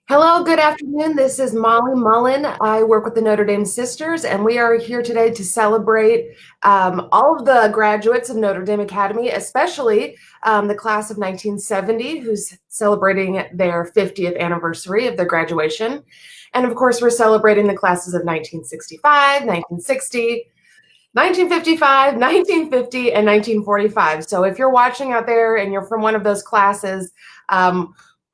Hello, good afternoon. This is Molly Mullen. I work with the Notre Dame Sisters, and we are here today to celebrate all of the graduates of Notre Dame Academy, especially the class of 1970, who's celebrating their 50th anniversary of their graduation. And of course, we're celebrating the classes of 1965, 1960, 1955, 1950, and 1945. So if you're watching out there and you're from one of those classes,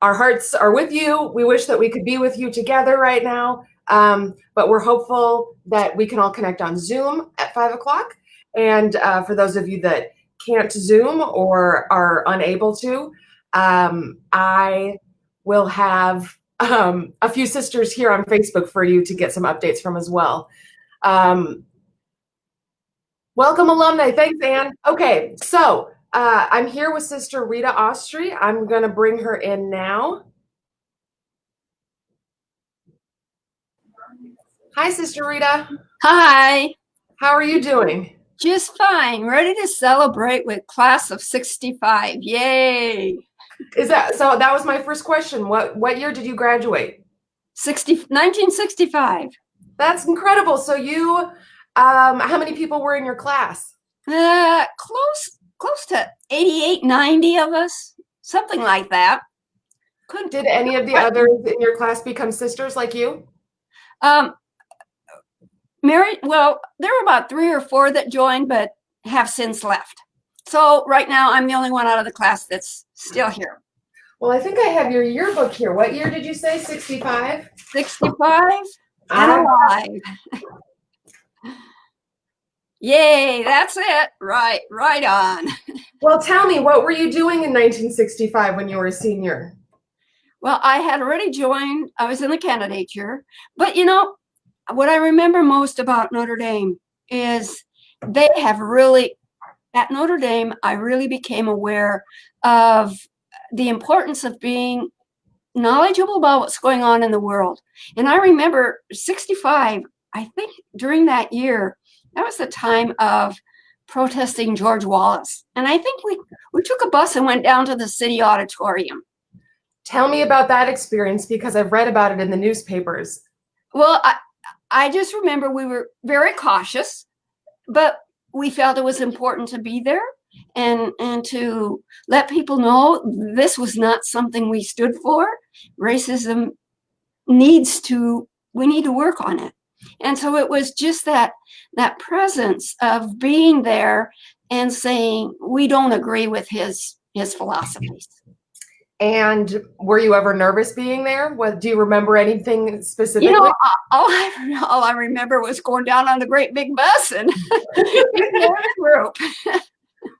our hearts are with you. We wish that we could be with you together right now, but we're hopeful that we can all connect on Zoom at 5 o'clock. And for those of you that can't Zoom or are unable to, I will have a few sisters here on Facebook for you to get some updates from as well. Welcome, alumni. Thanks, Anne. Okay, so I'm here with Sister Rita Ostry. I'm going to bring her in now. Hi, Sister Rita. Hi. How are you doing? Just fine. Ready to celebrate with class of 65. Yay. So that was my first question. What year did you graduate? 1965. That's incredible. So you, how many people were in your class? Close to 88, 90 of us, something like that. Did any of the others in your class become sisters like you? Well, there were about 3 or 4 that joined, but have since left. So right now I'm the only one out of the class that's still here. Well, I think I have your yearbook here. What year did you say? 65? 65 and alive. Yay, that's it. Right on. Well, tell me, what were you doing in 1965 when you were a senior? Well, I had already joined. I was in the candidature. But, what I remember most about Notre Dame is they have really, at Notre Dame, I really became aware of the importance of being knowledgeable about what's going on in the world. And I remember 65, I think during that year, that was the time of protesting George Wallace. And I think we took a bus and went down to the city auditorium. Tell me about that experience, because I've read about it in the newspapers. Well, I just remember we were very cautious, but we felt it was important to be there and to let people know this was not something we stood for. Racism we need to work on it. And so it was just that presence of being there and saying, we don't agree with his philosophies. And were you ever nervous being there? Do you remember anything specifically? All I remember was going down on the great big bus and the group.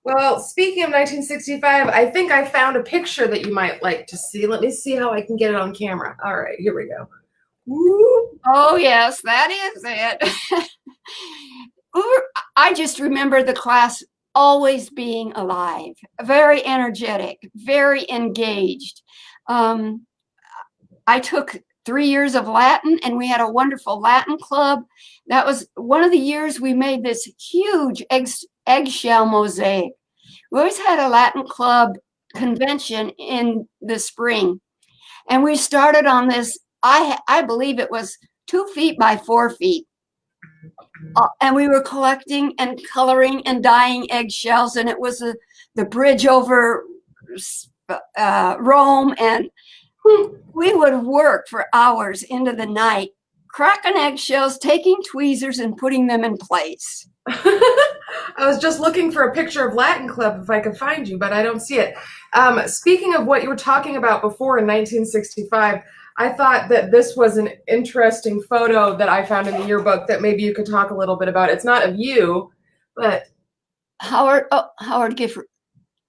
Well, speaking of 1965, I think I found a picture that you might like to see. Let me see how I can get it on camera. All right, here we go. Woo. Oh, yes, that is it. I just remember the class always being alive, very energetic, very engaged. I took 3 years of Latin, and we had a wonderful Latin club. That was one of the years we made this huge eggshell mosaic. We always had a Latin club convention in the spring, and we started on this, I believe it was 2 feet by 4 feet. And we were collecting and coloring and dyeing eggshells, and it was the bridge over Rome, and we would work for hours into the night, cracking eggshells, taking tweezers, and putting them in place. I was just looking for a picture of Latin Club if I could find you, but I don't see it. Speaking of what you were talking about before in 1965, I thought that this was an interesting photo that I found in the yearbook that maybe you could talk a little bit about. It's not of you, but Howard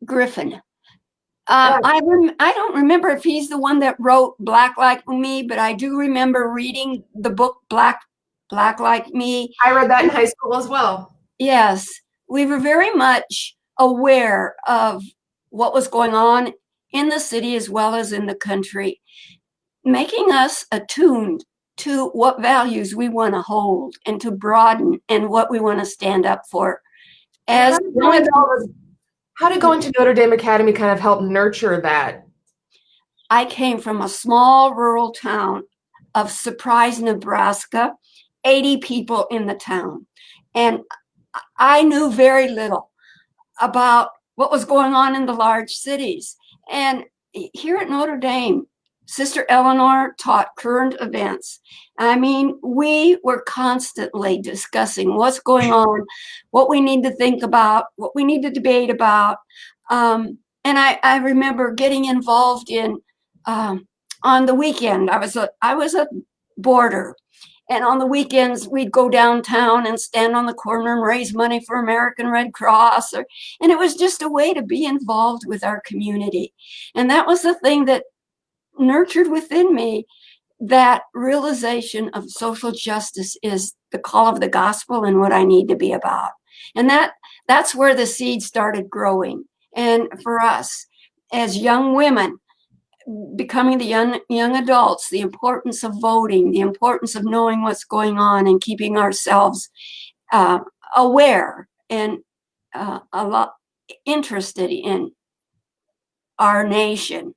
Griffin. I don't remember if he's the one that wrote Black Like Me, but I do remember reading the book Black Like Me. I read that in high school as well. Yes, we were very much aware of what was going on in the city as well as in the country, making us attuned to what values we want to hold and to broaden and what we want to stand up for. How did going to Notre Dame Academy kind of help nurture that? I came from a small rural town of Surprise, Nebraska, 80 people in the town. And I knew very little about what was going on in the large cities. And here at Notre Dame, Sister Eleanor taught current events. I mean, we were constantly discussing what's going on, what we need to think about, what we need to debate about. And I remember getting involved in on the weekend. I was a boarder, and on the weekends, we'd go downtown and stand on the corner and raise money for American Red Cross. And it was just a way to be involved with our community. And that was the thing that nurtured within me that realization of social justice is the call of the gospel and what I need to be about. And that's where the seed started growing. And for us, as young women, becoming the young adults, the importance of voting, the importance of knowing what's going on and keeping ourselves aware and a lot interested in our nation.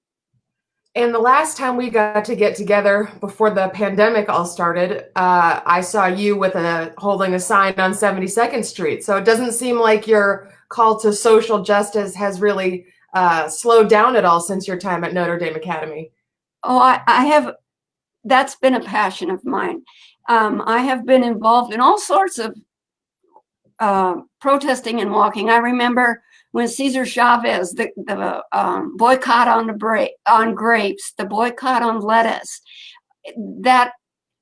And the last time we got to get together before the pandemic all started, I saw you with holding a sign on 72nd Street. So it doesn't seem like your call to social justice has really slowed down at all since your time at Notre Dame Academy. Oh, I have. That's been a passion of mine. I have been involved in all sorts of protesting and walking. I remember when Cesar Chavez, the boycott on grapes, the boycott on lettuce, that,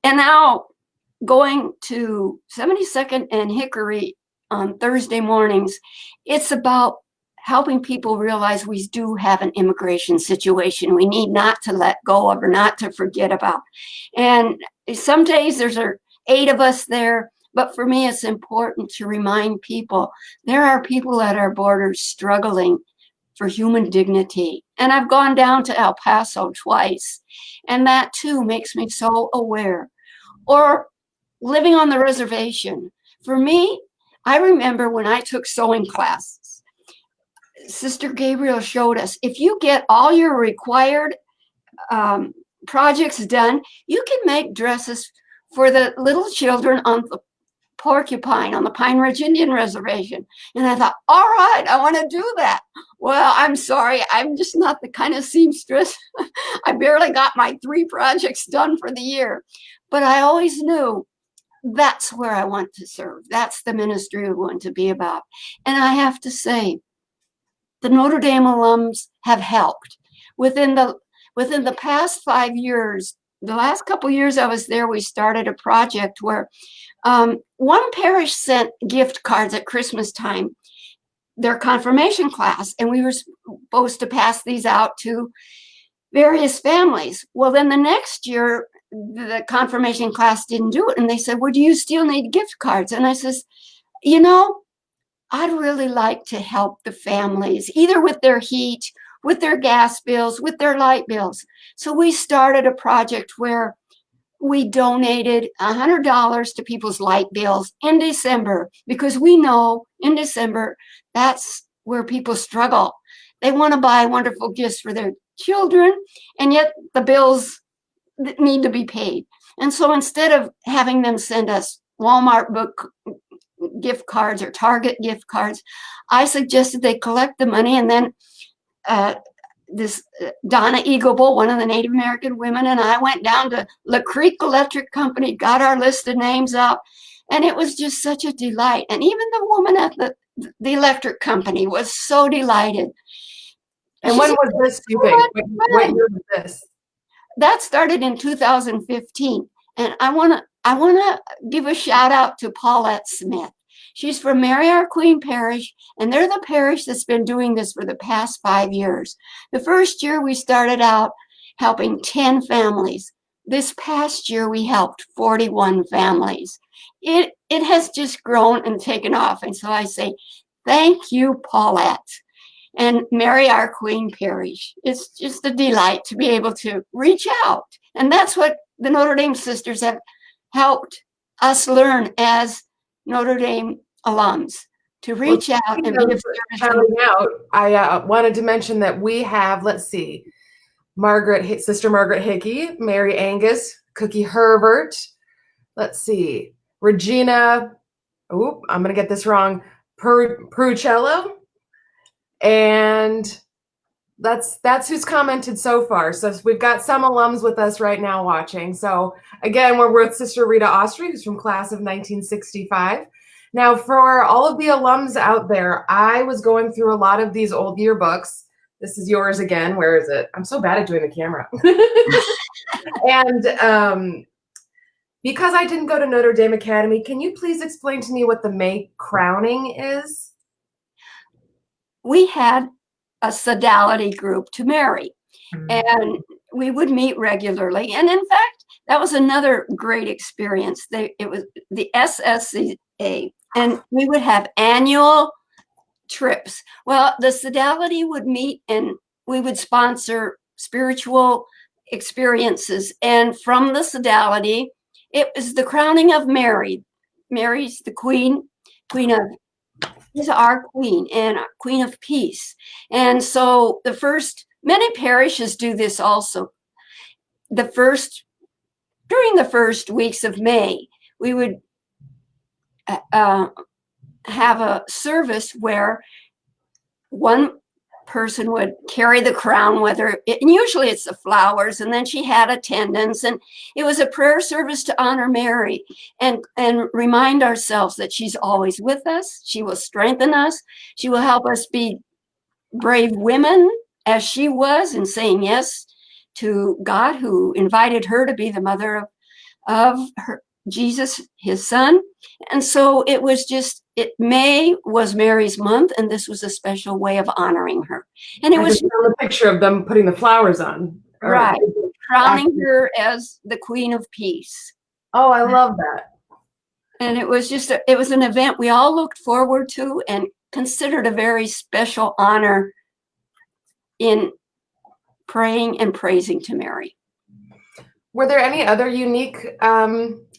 and now going to 72nd and Hickory on Thursday mornings, it's about helping people realize we do have an immigration situation we need not to let go of or not to forget about. And some days there's 8 of us there, but for me, it's important to remind people there are people at our borders struggling for human dignity. And I've gone down to El Paso twice, and that too makes me so aware. Or living on the reservation. For me, I remember when I took sewing classes, Sister Gabriel showed us, if you get all your required projects done, you can make dresses for the little children on the Porcupine on the Pine Ridge Indian Reservation. And I thought, all right, I want to do that. Well, I'm sorry, I'm just not the kind of seamstress. I barely got my 3 projects done for the year. But I always knew that's where I want to serve. That's the ministry I want to be about. And I have to say, the Notre Dame alums have helped. Within the past 5 years, the last couple years I was there, we started a project where one parish sent gift cards at Christmas time, their confirmation class, and we were supposed to pass these out to various families. Well, then the next year, the confirmation class didn't do it, and they said, well, do you still need gift cards? And I says, you know, I'd really like to help the families, either with their heat, with their gas bills, with their light bills. So we started a project where we donated $100 to people's light bills in December, because we know in December, that's where people struggle. They want to buy wonderful gifts for their children, and yet the bills need to be paid. And so instead of having them send us Walmart book gift cards or Target gift cards, I suggested they collect the money, and then this Donna Eaglebo, one of the Native American women, and I went down to La Creek Electric Company, got our list of names up, and it was just such a delight. And even the woman at the electric company was so delighted. And when was this, you think? What year was this? That started in 2015. And I want to give a shout out to Paulette Smith. She's from Mary Our Queen Parish, and they're the parish that's been doing this for the past 5 years. The first year we started out helping 10 families. This past year we helped 41 families. It has just grown and taken off. And so I say, thank you, Paulette and Mary Our Queen Parish. It's just a delight to be able to reach out. And that's what the Notre Dame sisters have helped us learn as Notre Dame alums, to reach out and be of service. I wanted to mention that we have, let's see, Sister Margaret Hickey, Mary Angus, Cookie Herbert. Let's see, Regina. Oh, I'm going to get this wrong. Perucello. And that's who's commented so far. So we've got some alums with us right now watching. So again, we're with Sister Rita Ostry, who's from class of 1965. Now, for all of the alums out there, I was going through a lot of these old yearbooks. This is yours again. Where is it? I'm so bad at doing the camera. And because I didn't go to Notre Dame Academy, can you please explain to me what the May crowning is? We had a sodality group to marry, and we would meet regularly. And in fact, that was another great experience. It was the SSCA, and we would have annual trips. Well, the sodality would meet, and we would sponsor spiritual experiences. And from the sodality, it was the crowning of Mary. Mary's the queen of, is our queen and our queen of peace. And so many parishes do this also. During the first weeks of May, we would have a service where one person would carry the crown, and usually it's the flowers, and then she had attendants, and it was a prayer service to honor Mary and remind ourselves that she's always with us. She will strengthen us. She will help us be brave women as she was in saying yes to God, who invited her to be the mother of Jesus, his son. And so it was May was Mary's month, and this was a special way of honoring her. And it was a picture of them putting the flowers on. Right. Crowning her as the Queen of Peace. Oh, I love that. And it was it was an event we all looked forward to and considered a very special honor in praying and praising to Mary. Were there any other unique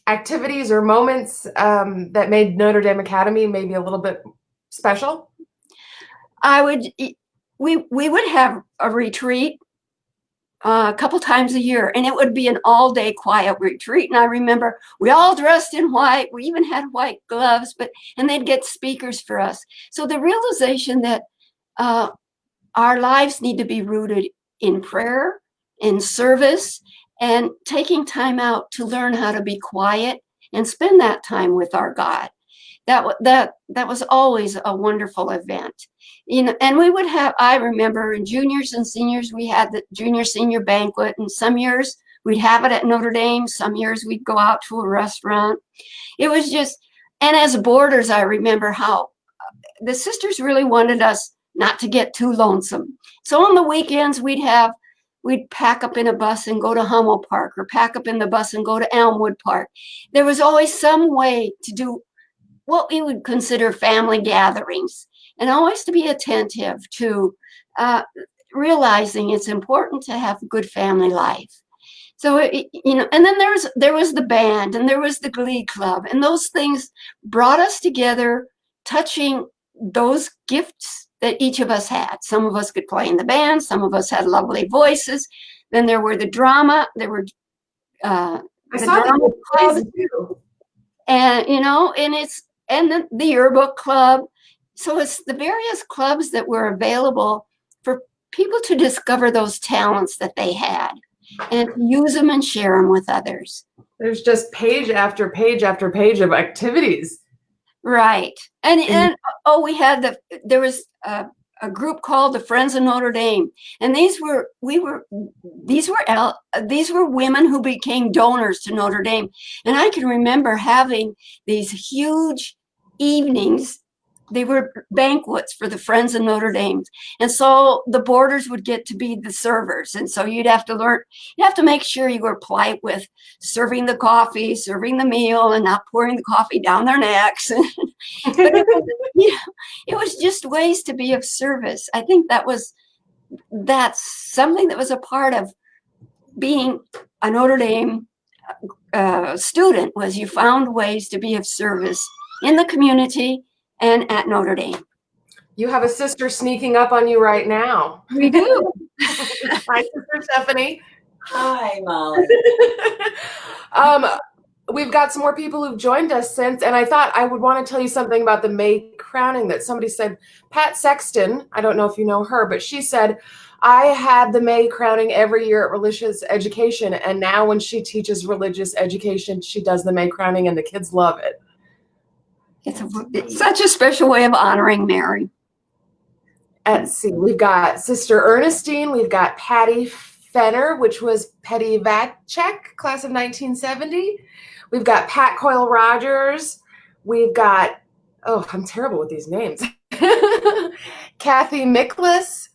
activities or moments that made Notre Dame Academy maybe a little bit special? We would have a retreat a couple times a year, and it would be an all-day quiet retreat. And I remember we all dressed in white. We even had white gloves, and they'd get speakers for us. So the realization that our lives need to be rooted in prayer, in service, and taking time out to learn how to be quiet and spend that time with our God. That was always a wonderful event. And we would have, I remember in juniors and seniors, we had the junior senior banquet, and some years we'd have it at Notre Dame. Some years we'd go out to a restaurant. It was and as boarders, I remember how the sisters really wanted us not to get too lonesome. So on the weekends, we'd pack up in a bus and go to Hummel Park, or pack up in the bus and go to Elmwood Park. There was always some way to do what we would consider family gatherings, and always to be attentive to realizing it's important to have a good family life. So, and then there was the band, and there was the glee club, and those things brought us together, touching those gifts that each of us had. Some of us could play in the band, some of us had lovely voices. Then there were the drama, there were I saw the clubs too. And and the yearbook club. So it's the various clubs that were available for people to discover those talents that they had and use them and share them with others. There's just page after page after page of activities. Right. And there was a group called the Friends of Notre Dame, and these were women who became donors to Notre Dame. And I can remember having these huge evenings. They were banquets for the Friends of Notre Dame. And so the boarders would get to be the servers. And so you'd have to make sure you were polite with serving the coffee, serving the meal, and not pouring the coffee down their necks. But it was just ways to be of service. I think that's something that was a part of being a Notre Dame student, was you found ways to be of service in the community and at Notre Dame. You have a sister sneaking up on you right now. We do. Hi, Sister Stephanie. Hi, Molly. We've got some more people who've joined us since, and I thought I would want to tell you something about the May crowning that somebody said. Pat Sexton, I don't know if you know her, but she said, I had the May crowning every year at religious education, and now when she teaches religious education, she does the May crowning, and the kids love it. It's such a special way of honoring Mary. Let's see, we've got Sister Ernestine, we've got Patty Fenner, which was Petty Vatchek, class of 1970. We've got Pat Coyle Rogers. We've got, oh, I'm terrible with these names. Kathy Miklas,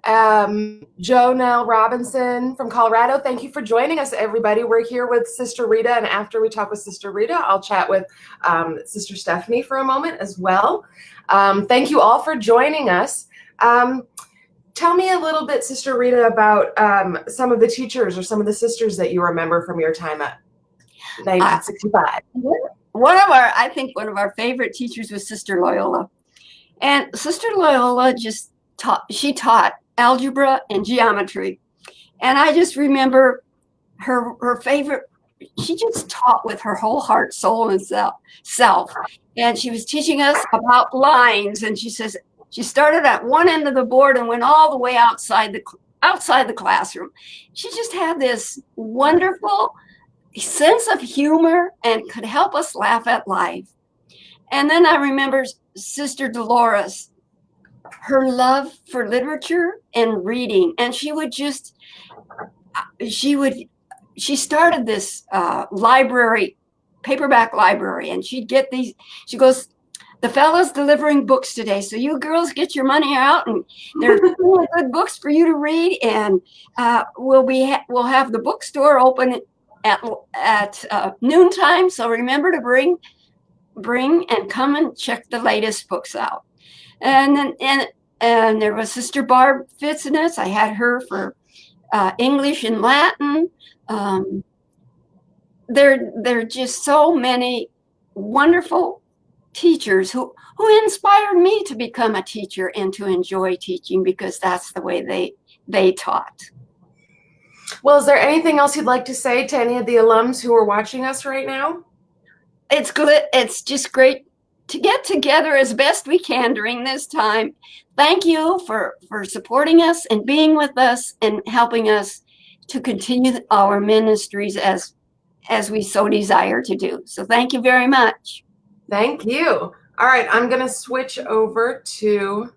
Jonelle Robinson from Colorado. Thank you for joining us, everybody. We're here with Sister Rita, and after we talk with Sister Rita, I'll chat with Sister Stephanie for a moment as well. Thank you all for joining us. Tell me a little bit, Sister Rita, about some of the teachers or some of the sisters that you remember from your time at 1965. I think one of our favorite teachers was Sister Loyola. And Sister Loyola she taught algebra and geometry. And I just remember her favorite, she just taught with her whole heart, soul, and self. And she was teaching us about lines. And she says, she started at one end of the board and went all the way outside the classroom. She just had this wonderful sense of humor and could help us laugh at life. And then I remember Sister Dolores, her love for literature and reading. And she started this library, paperback library, and she'd get these, she goes, the fellas delivering books today, so you girls get your money out, and there's really good books for you to read, and we'll have the bookstore open at noontime, so remember to bring and come and check the latest books out. And there was Sister Barb Fitzness. I had her for English and Latin. There are just so many wonderful teachers who inspired me to become a teacher and to enjoy teaching, because that's the way they taught. Well, is there anything else you'd like to say to any of the alums who are watching us right now? It's good. It's just great to get together as best we can during this time. Thank you for supporting us and being with us and helping us to continue our ministries as we so desire to do. So thank you very much. Thank you. All right, I'm going to switch over to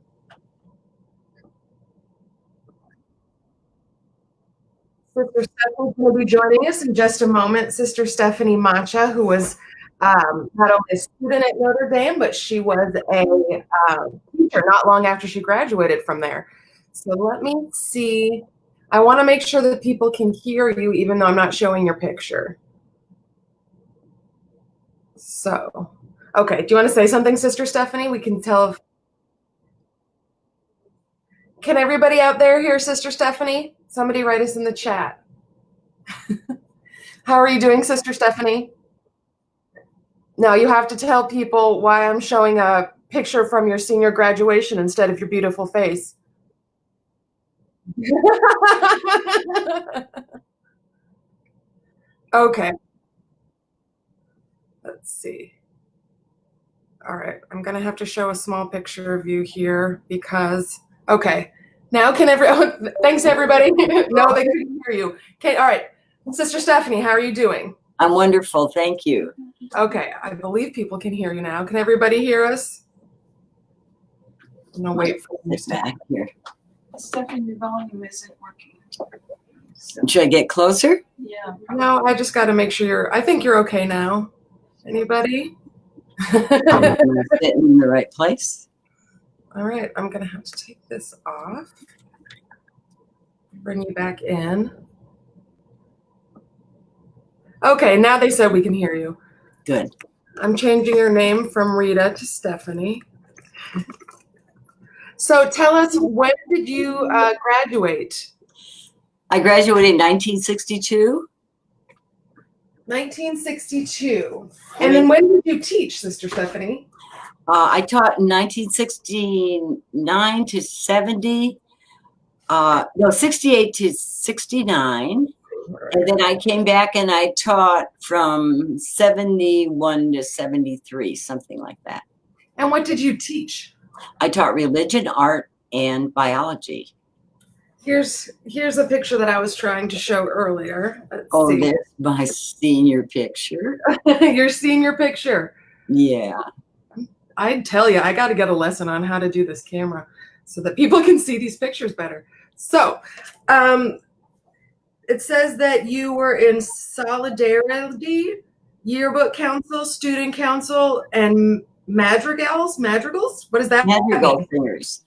Sister Stephanie will be joining us in just a moment. Sister Stephanie Matcha, who was not only a student at Notre Dame, but she was a teacher not long after she graduated from there. So let me see. I want to make sure that people can hear you, even though I'm not showing your picture. So, okay. Do you want to say something, Sister Stephanie? We can tell if... Can everybody out there hear Sister Stephanie? Somebody write us in the chat. How are you doing, Sister Stephanie? No, you have to tell people why I'm showing a picture from your senior graduation instead of your beautiful face. Okay. Let's see. All right, I'm going to have to show a small picture of you here because, okay. Now can everyone, thanks everybody. No, they couldn't hear you. Okay, all right. Sister Stephanie, how are you doing? I'm wonderful, thank you. Okay, I believe people can hear you now. Can everybody hear us? I'm gonna wait for this back here. Stephanie, your volume isn't working. Should I get closer? Yeah. No, I just got to make sure I think you're okay now. Anybody? I'm sitting in the right place. All right, I'm gonna have to take this off. Bring you back in. Okay, now they said we can hear you. Good. I'm changing your name from Rita to Stephanie. So tell us, when did you graduate? I graduated in 1962. 1962. And then when did you teach, Sister Stephanie? I taught in 1969 to 70, no, 68 to 69. And then I came back and I taught from 71 to 73, something like that. And what did you teach? I taught religion, art, and biology. Here's a picture that I was trying to show earlier. Let's see. There's my senior picture. Your senior picture. Yeah. I tell you, I got to get a lesson on how to do this camera so that people can see these pictures better. So, it says that you were in Solidarity, Yearbook Council, Student Council, and Madrigals? What is that? Madrigal singers.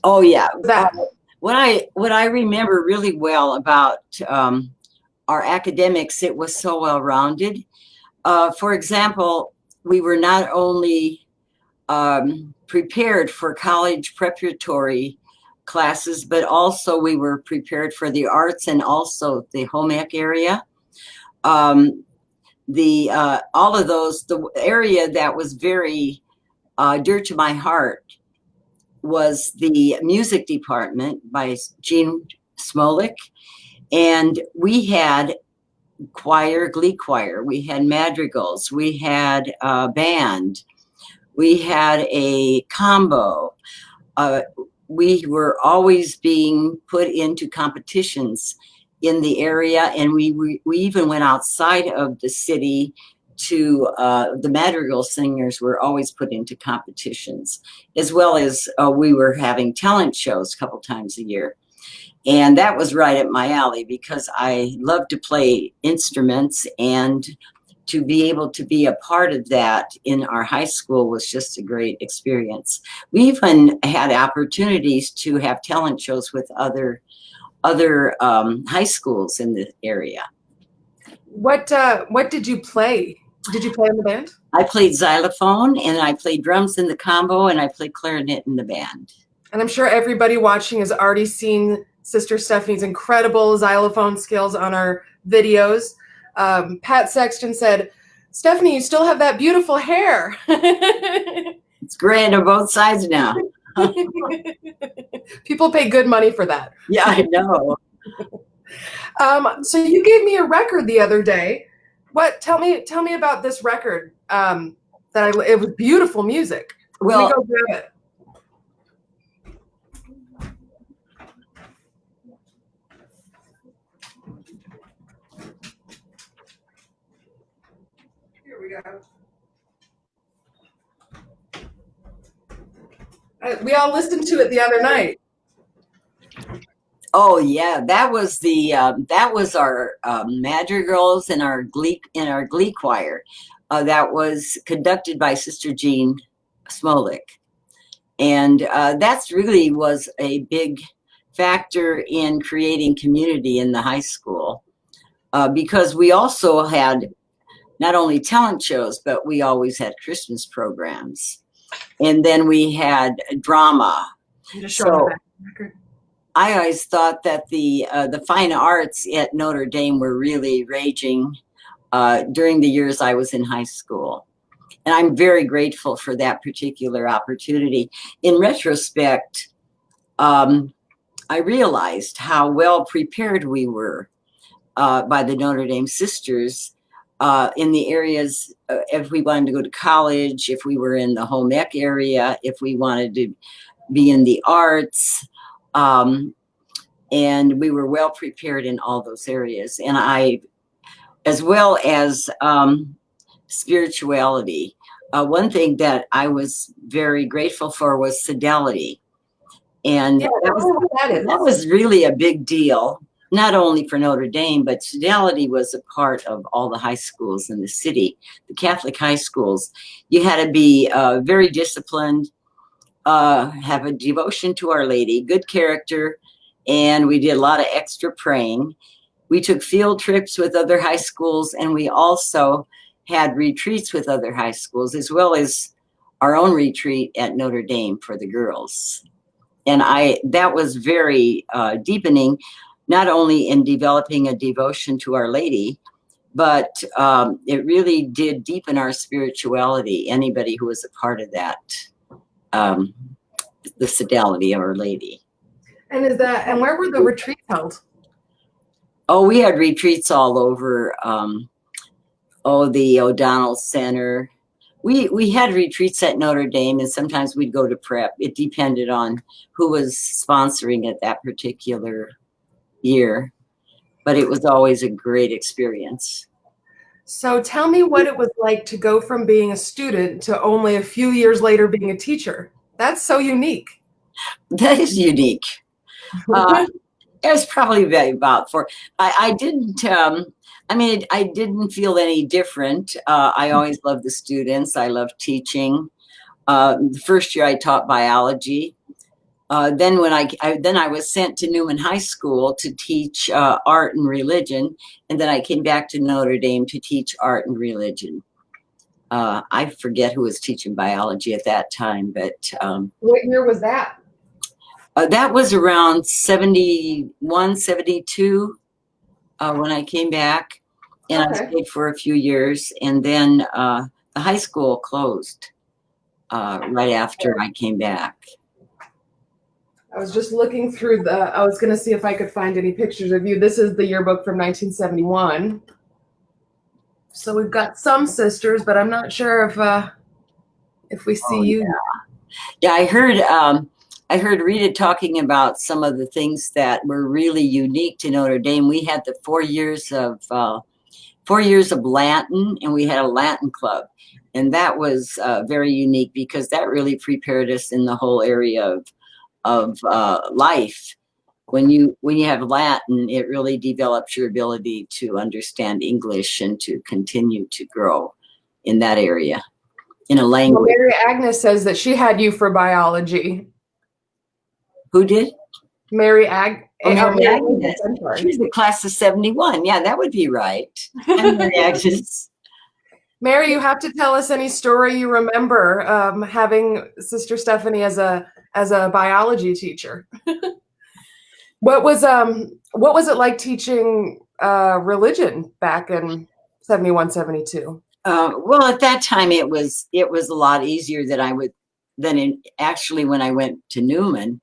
Oh, yeah. That. What I remember really well about our academics, it was so well-rounded. For example, we were not only prepared for college preparatory classes, but also we were prepared for the arts and also the home ec area. All of those, the area that was very dear to my heart was the music department by Gene Smolik. And we had choir, glee choir, we had madrigals, we had a band, we had a combo. We were always being put into competitions in the area, and we even went outside of the city to the madrigal singers were always put into competitions, as well as we were having talent shows a couple times a year. And that was right up my alley because I love to play instruments, and to be able to be a part of that in our high school was just a great experience. We even had opportunities to have talent shows with other high schools in the area. What did you play? Did you play in the band? I played xylophone, and I played drums in the combo, and I played clarinet in the band. And I'm sure everybody watching has already seen Sister Stephanie's incredible xylophone skills on our videos. Pat Sexton said, "Stephanie, you still have that beautiful hair." It's great on both sides now. People pay good money for that. Yeah, I know. So you gave me a record the other day. Tell me about this record. It was beautiful music. Well, let me go grab it. Here we go. We all listened to it the other night. Oh yeah, that was our madrigals and our glee choir. That was conducted by Sister Jean Smolik, and that's really was a big factor in creating community in the high school, because we also had not only talent shows, but we always had Christmas programs, and then we had drama. So I always thought that the fine arts at Notre Dame were really raging during the years I was in high school. And I'm very grateful for that particular opportunity. In retrospect, I realized how well prepared we were by the Notre Dame sisters in the areas, if we wanted to go to college, if we were in the home ec area, if we wanted to be in the arts. And we were well prepared in all those areas. And I, as well as spirituality, one thing that I was very grateful for was fidelity. And that was really a big deal, not only for Notre Dame, but fidelity was a part of all the high schools in the city, the Catholic high schools. You had to be very disciplined, have a devotion to Our Lady, good character, and we did a lot of extra praying. We took field trips with other high schools, and we also had retreats with other high schools, as well as our own retreat at Notre Dame for the girls. And that was very deepening, not only in developing a devotion to Our Lady, but it really did deepen our spirituality. Anybody who was a part of that, the Fidelity of Our Lady. And where were the retreats held? Oh, we had retreats all over. The O'Donnell Center. We had retreats at Notre Dame, and sometimes we'd go to prep. It depended on who was sponsoring it that particular year, but it was always a great experience. So tell me what it was like to go from being a student to only a few years later being a teacher. That's so unique. That is unique. It was probably about four. I didn't. I didn't feel any different. I always loved the students. I loved teaching. The first year I taught biology. Then I was sent to Newman High School to teach art and religion, and then I came back to Notre Dame to teach art and religion. I forget who was teaching biology at that time, but what year was that? That was around 71, 72 when I came back, and I stayed for a few years, and then the high school closed right after I came back. I was just looking through I was going to see if I could find any pictures of you. This is the yearbook from 1971. So we've got some sisters, but I'm not sure if we see you. Yeah, I heard Rita talking about some of the things that were really unique to Notre Dame. We had the 4 years of Latin, and we had a Latin club, and that was very unique because that really prepared us in the whole area of life. When you have Latin, it really develops your ability to understand English and to continue to grow in that area in a language. Well, Mary Agnes says that she had you for biology. Who did? Mary Agnes. She's the class of 71. Yeah, that would be right. And Mary Agnes. Mary, you have to tell us any story you remember having Sister Stephanie as a biology teacher. What was it like teaching religion back in 71, 72? Well, at that time it was a lot easier than actually when I went to Newman,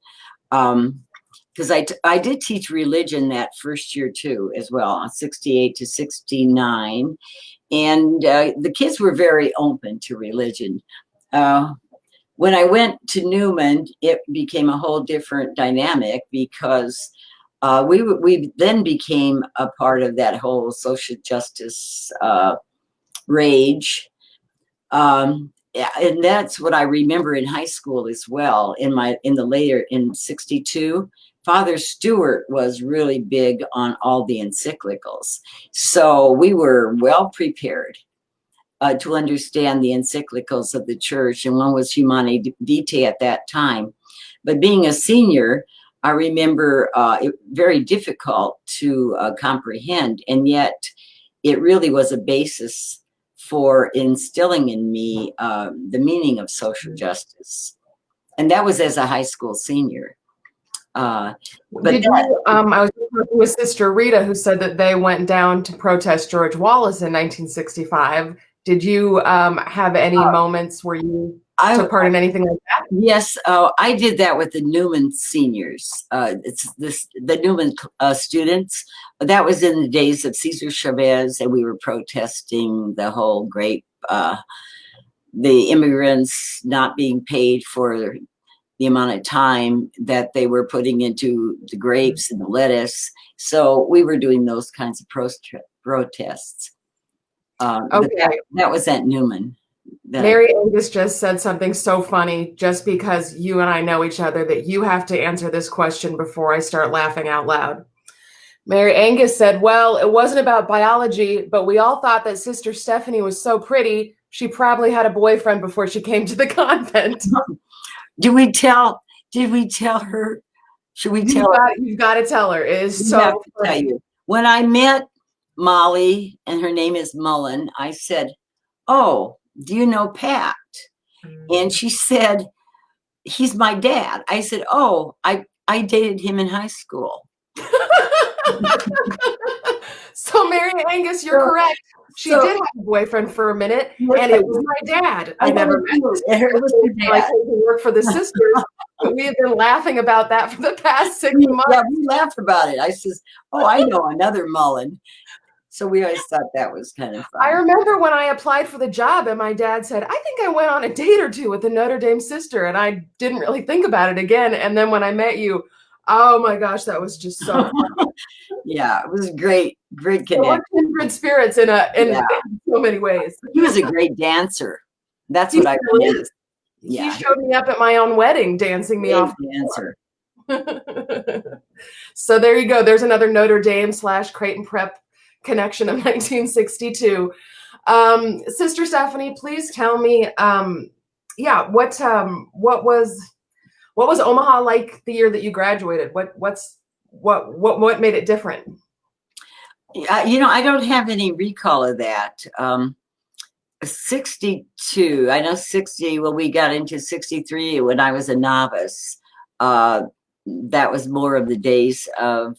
because I did teach religion that first year too as well, 68 to 69, and the kids were very open to religion. When I went to Newman, it became a whole different dynamic because we then became a part of that whole social justice rage. And that's what I remember in high school as well. In 62, Father Stewart was really big on all the encyclicals. So we were well prepared to understand the encyclicals of the church, and one was Humanae Vitae at that time. But being a senior, I remember it very difficult to comprehend, and yet it really was a basis for instilling in me the meaning of social justice. And that was as a high school senior. I was talking with Sister Rita, who said that they went down to protest George Wallace in 1965. Did you have any moments where you took part in anything like that? Yes, I did that with the Newman seniors. It's the Newman students. That was in the days of Cesar Chavez, and we were protesting the whole grape, the immigrants not being paid for the amount of time that they were putting into the grapes and the lettuce. So we were doing those kinds of protests. Okay. That was at Newman. Mary Angus just said something so funny, just because you and I know each other, that you have to answer this question before I start laughing out loud. Mary Angus said, well, it wasn't about biology, but we all thought that Sister Stephanie was so pretty, she probably had a boyfriend before she came to the convent. Did we tell her? Should we tell her? You've got to tell her. It is so funny. Tell you. When I met Molly, and her name is Mullen, I said, oh, do you know Pat? And she said, he's my dad. I said, oh, I dated him in high school. So Mary Angus, you're correct. She so- did have a boyfriend for a minute, Yes, and it was my dad. I never met him. It was your I dad. came to work for the sisters. But we have been laughing about that for the past 6 months. Yeah, we laughed about it. I says, "Oh, I know another Mullen." So we always thought that was kind of fun. I remember when I applied for the job and my dad said, I think I went on a date or two with the Notre Dame sister, and I didn't really think about it again. And then when I met you, oh my gosh, that was just so fun. Yeah, it was great So we're connection. kindred spirits in so many ways. He was a great dancer. That's He what I still remember. is. Yeah. He showed me up at my own wedding, dancing me Great off. dancer. So there you go. There's another Notre Dame / Creighton Prep connection of 1962. Sister Stephanie, please tell me, what was Omaha like the year that you graduated? What made it different? I don't have any recall of that. 62, I know 60, well, we got into 63 when I was a novice. That was more of the days of,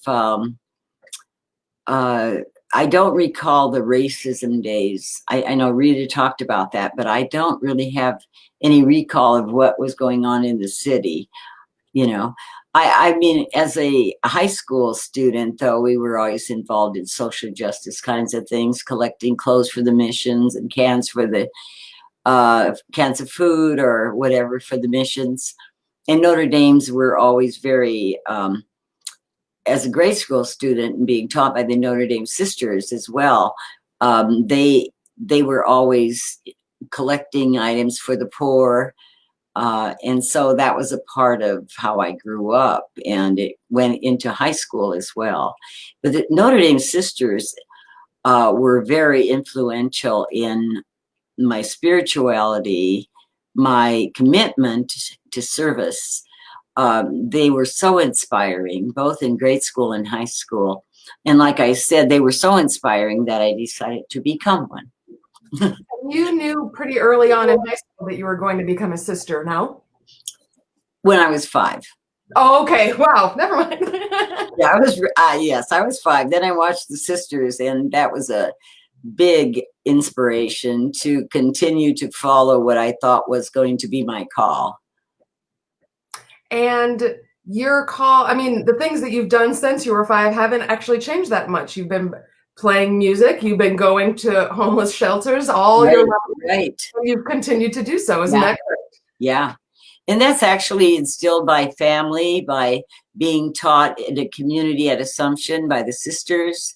I don't recall the racism days. I know Rita talked about that, but I don't really have any recall of what was going on in the city. I mean, as a high school student, though, we were always involved in social justice kinds of things, collecting clothes for the missions and cans for the cans of food or whatever for the missions. And Notre Dame's were always very, as a grade school student and being taught by the Notre Dame sisters as well, they were always collecting items for the poor. And so that was a part of how I grew up, and it went into high school as well. But the Notre Dame sisters were very influential in my spirituality, my commitment to service. They were so inspiring, both in grade school and high school. And like I said, they were so inspiring that I decided to become one. You knew pretty early on in high school that you were going to become a sister, no? When I was 5. Oh, okay. Wow. Never mind. Yeah, I was 5. Then I watched the sisters, and that was a big inspiration to continue to follow what I thought was going to be my call. And your call, I mean, the things that you've done since you were 5 haven't actually changed that much. You've been playing music, you've been going to homeless shelters all your life. Right. And you've continued to do so, isn't that correct? Yeah. And that's actually instilled by family, by being taught in a community at Assumption by the sisters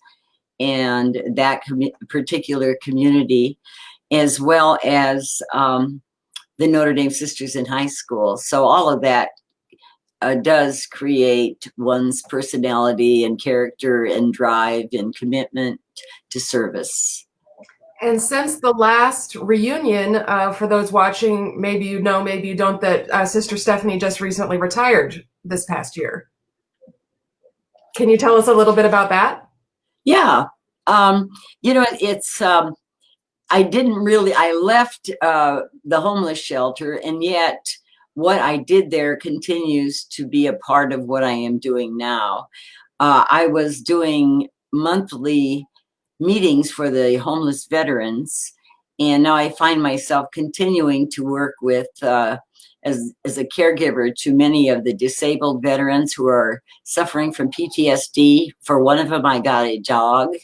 and that particular community, as well as the Notre Dame sisters in high school. So all of that does create one's personality and character and drive and commitment to service. And since the last reunion, for those watching, maybe you know, maybe you don't, that Sister Stephanie just recently retired this past year. Can you tell us a little bit about that? Yeah. It's, I left the homeless shelter, and yet what I did there continues to be a part of what I am doing now. I was doing monthly meetings for the homeless veterans, and now I find myself continuing to work with as a caregiver to many of the disabled veterans who are suffering from PTSD. For one of them, I got a dog,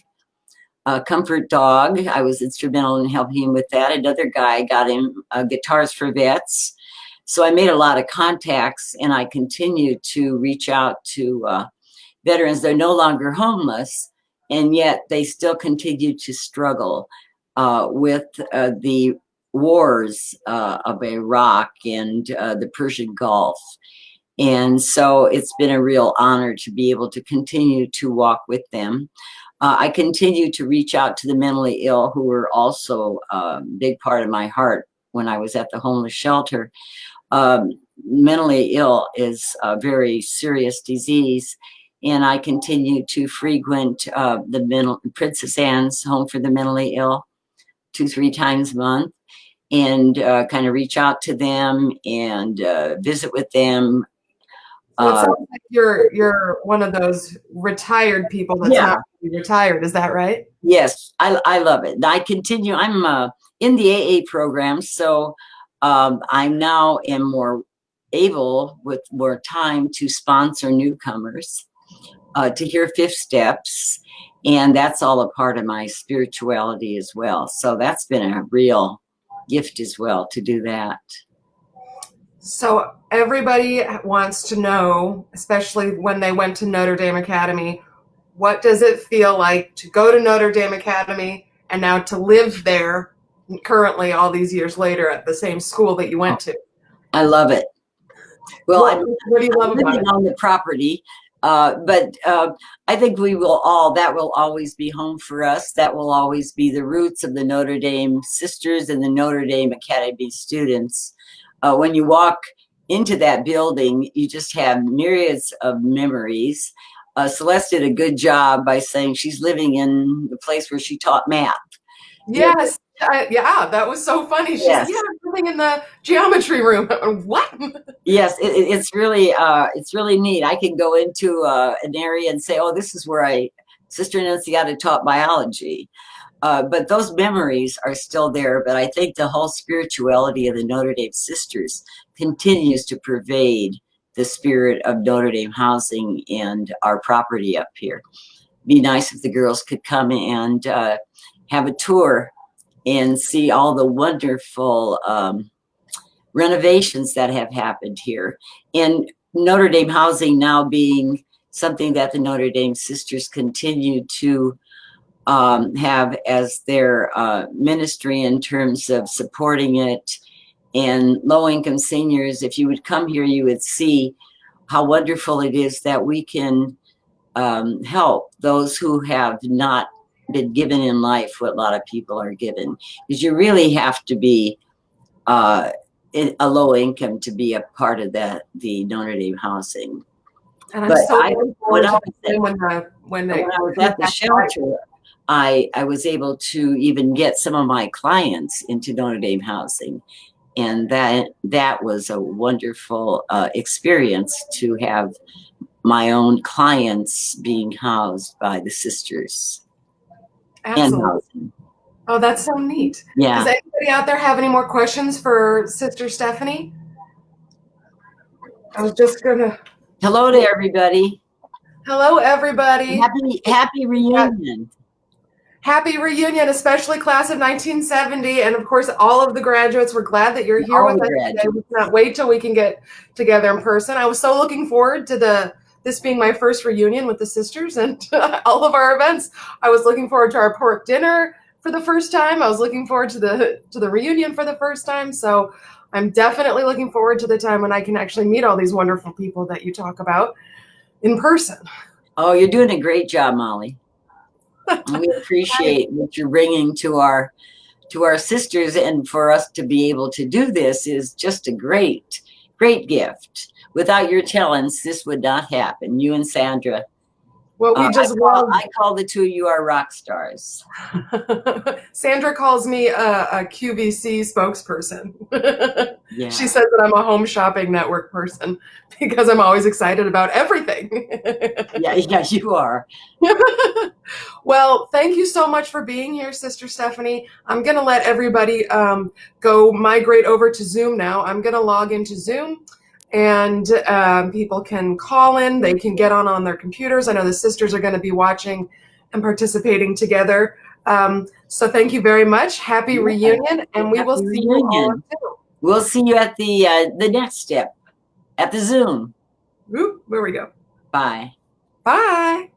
a comfort dog. I was instrumental in helping him with that. Another guy got him Guitars for Vets. So I made a lot of contacts, and I continue to reach out to veterans. They're no longer homeless, and yet they still continue to struggle with the wars of Iraq and the Persian Gulf. And so it's been a real honor to be able to continue to walk with them. I continue to reach out to the mentally ill, who were also a big part of my heart when I was at the homeless shelter. Mentally ill is a very serious disease, and I continue to frequent the Princess Anne's Home for the Mentally Ill 2-3 times a month, and kind of reach out to them and visit with them. So it sounds like you're one of those retired people that's not really retired. Is that right? Yes, I love it. I continue. I'm in the AA program, so I'm now am more able with more time to sponsor newcomers, to hear fifth steps, and that's all a part of my spirituality as well. So that's been a real gift as well to do that. So everybody wants to know, especially when they went to Notre Dame Academy, what does it feel like to go to Notre Dame Academy and now to live there currently all these years later at the same school that you went to? I love it. Well, what do you love I'm about living it? on the property, but I think that will always be home for us. That will always be the roots of the Notre Dame sisters and the Notre Dame Academy students. When you walk into that building, you just have myriads of memories. Celeste did a good job by saying she's living in the place where she taught math. Yes. Yeah, that was so funny. She said, yeah, I'm living in the geometry room. What? Yes, it's really neat. I can go into an area and say, oh, this is where Sister Annunziata taught biology. But those memories are still there. But I think the whole spirituality of the Notre Dame sisters continues to pervade the spirit of Notre Dame housing and our property up here. Be nice if the girls could come and have a tour and see all the wonderful renovations that have happened here. And Notre Dame housing now being something that the Notre Dame sisters continue to have as their ministry in terms of supporting it. And low-income seniors, if you would come here, you would see how wonderful it is that we can help those who have not been given in life what a lot of people are given. Because you really have to be a low income to be a part of the Notre Dame housing. And I'm so looking forward to when I was at the shelter, I was able to even get some of my clients into Notre Dame housing. And that was a wonderful experience to have my own clients being housed by the sisters. Absolutely. Oh, that's so neat. Yeah. Does anybody out there have any more questions for Sister Stephanie? I was just gonna. Hello to everybody. Hello, everybody. Happy reunion. Happy reunion, especially class of 1970. And of course, all of the graduates, we're glad that you're here with us today. We cannot wait till we can get together in person. I was so looking forward to this being my first reunion with the sisters and all of our events. I was looking forward to our pork dinner for the first time. I was looking forward to the reunion for the first time. So I'm definitely looking forward to the time when I can actually meet all these wonderful people that you talk about in person. Oh, you're doing a great job, Molly. We appreciate what you're bringing to our sisters, and for us to be able to do this is just a great gift. Without your talents, this would not happen. You and Sandra. Well, we I call the two of you our rock stars. Sandra calls me a QVC spokesperson. Yeah. She says that I'm a home shopping network person because I'm always excited about everything. Yeah, you are. Well, thank you so much for being here, Sister Stephanie. I'm going to let everybody go migrate over to Zoom now. I'm going to log into Zoom. And people can call in, they can get on their computers. I know the sisters are going to be watching and participating together. So thank you very much. Happy reunion, and we will see you all soon. We'll see you at the next step, at the Zoom. Where we go. Bye. Bye.